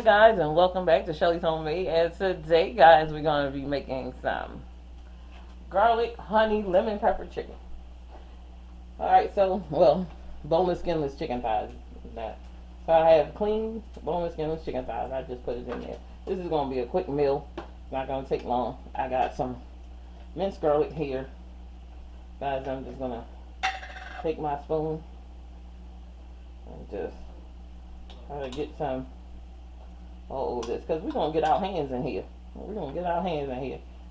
guys, and welcome back to Shelly's Homemade. And today, guys, we're going to be making some garlic, honey, lemon pepper chicken. Alright, boneless, skinless chicken thighs. So I have clean, boneless, skinless chicken thighs. I just put it in there. This is going to be a quick meal. It's not going to take long. I got some minced garlic here. Guys, I'm just going to take my spoon and just try to get some all over this, because we're going to get our hands in here.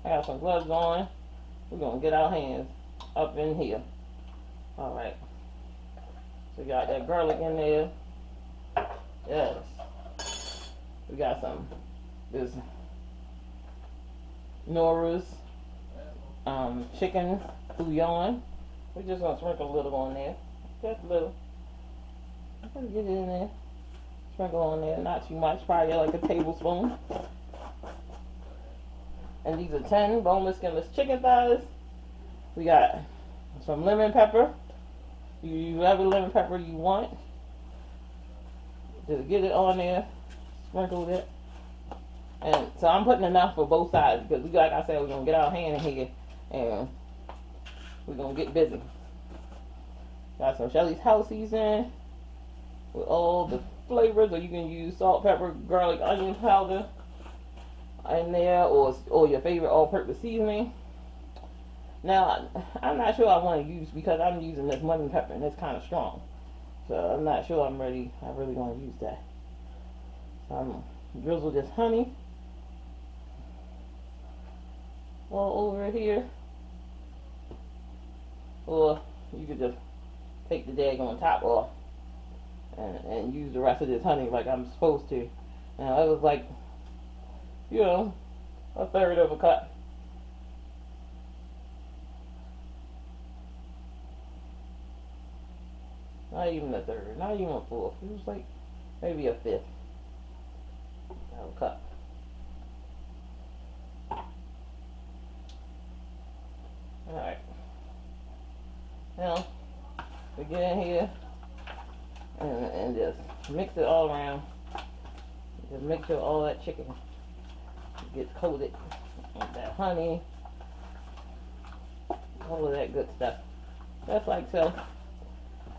I got some gloves on. We're going to get our hands up in here. Alright. So we got that garlic in there. Yes. We got this Nora's chicken bouillon. We're just going to sprinkle a little on there. Just a little. I'm going to get it in there. Sprinkle on there, not too much, probably like a tablespoon. And these are 10 boneless, skinless chicken thighs. We got some lemon pepper. You use whatever lemon pepper you want. Just get it on there, sprinkle it. And so I'm putting enough for both sides because like I said, we're gonna get our hand in here and we're gonna get busy. Got some Shelly's house seasoning with all the flavors, or you can use salt, pepper, garlic, onion powder in there, or your favorite all-purpose seasoning. Now, I'm not sure I want to use, because I'm using this lemon pepper and it's kind of strong. So I'm not sure I really want to use that. So I'm going to drizzle this honey all over here. Or you could just take the daggone top off and use the rest of this honey like I'm supposed to. Now it was like, a third of a cup. Not even a third, not even a fourth. It was like maybe a fifth of a cup. Alright. Now, we get in here and just mix it all around. Just make sure all that chicken gets coated with that honey, all of that good stuff. Just like so.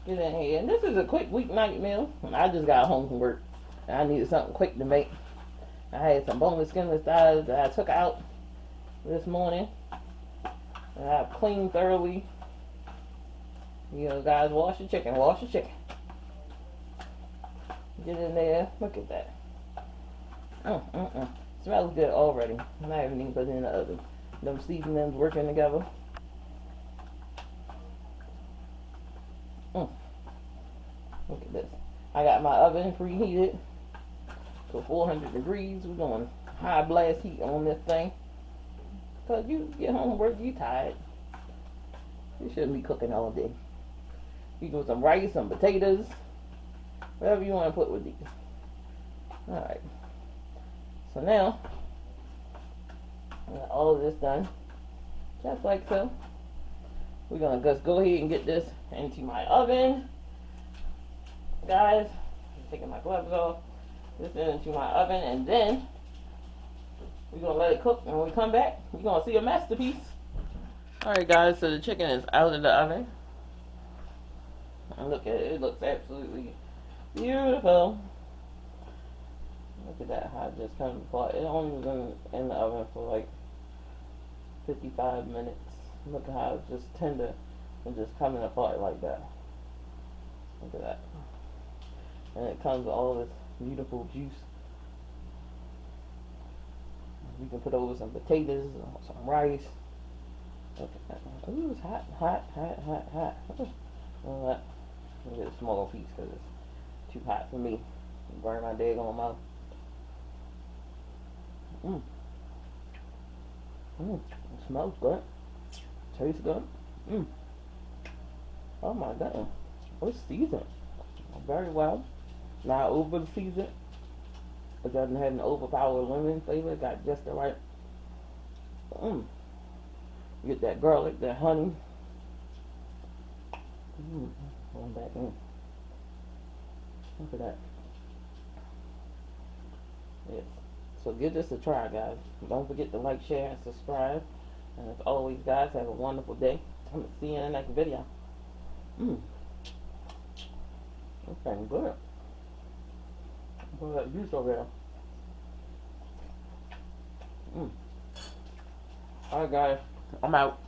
Get in here. And this is a quick weeknight meal. I just got home from work and I needed something quick to make. I had some boneless, skinless thighs that I took out this morning. And I've cleaned thoroughly. Guys, wash your chicken. Wash your chicken. Get in there. Look at that. Smells good already. I haven't even put it in the oven. Them seasonings working together. Look at this. I got my oven preheated to 400 degrees. We're going high blast heat on this thing. Because you get home from work, you tired. You shouldn't be cooking all day. You do some rice, some potatoes, whatever you want to put with these. Alright. So now, I got all of this done. Just like so. We're going to just go ahead and get this into my oven. Guys, I'm taking my gloves off. This is into my oven, and then we're going to let it cook. And when we come back, we're going to see a masterpiece. Alright guys, so the chicken is out of the oven. And look at it. It looks absolutely beautiful. Look at that, how it just comes apart. It only was in the oven for like 55 minutes. Look at how it's just tender and just coming apart like that. Look at that. And it comes with all this beautiful juice. You can put over some potatoes, some rice. Look at that. Ooh, it's hot, hot, hot, hot, hot. All that. I'll get a small piece because it's too hot for me. Burn my daggone mouth. It smells good. Tastes good. Oh my goodness. It's seasoned very well. Not over seasoned. It doesn't have an overpowering lemon flavor. It got just the right. Get that garlic, that honey. Going back in. Look at that. Yes. So give this a try, guys. Don't forget to like, share, and subscribe. And as always, guys, have a wonderful day. I'm going to see you in the next video. Mmm. Okay, good. Put that juice over there. Mmm. Alright, guys. I'm out.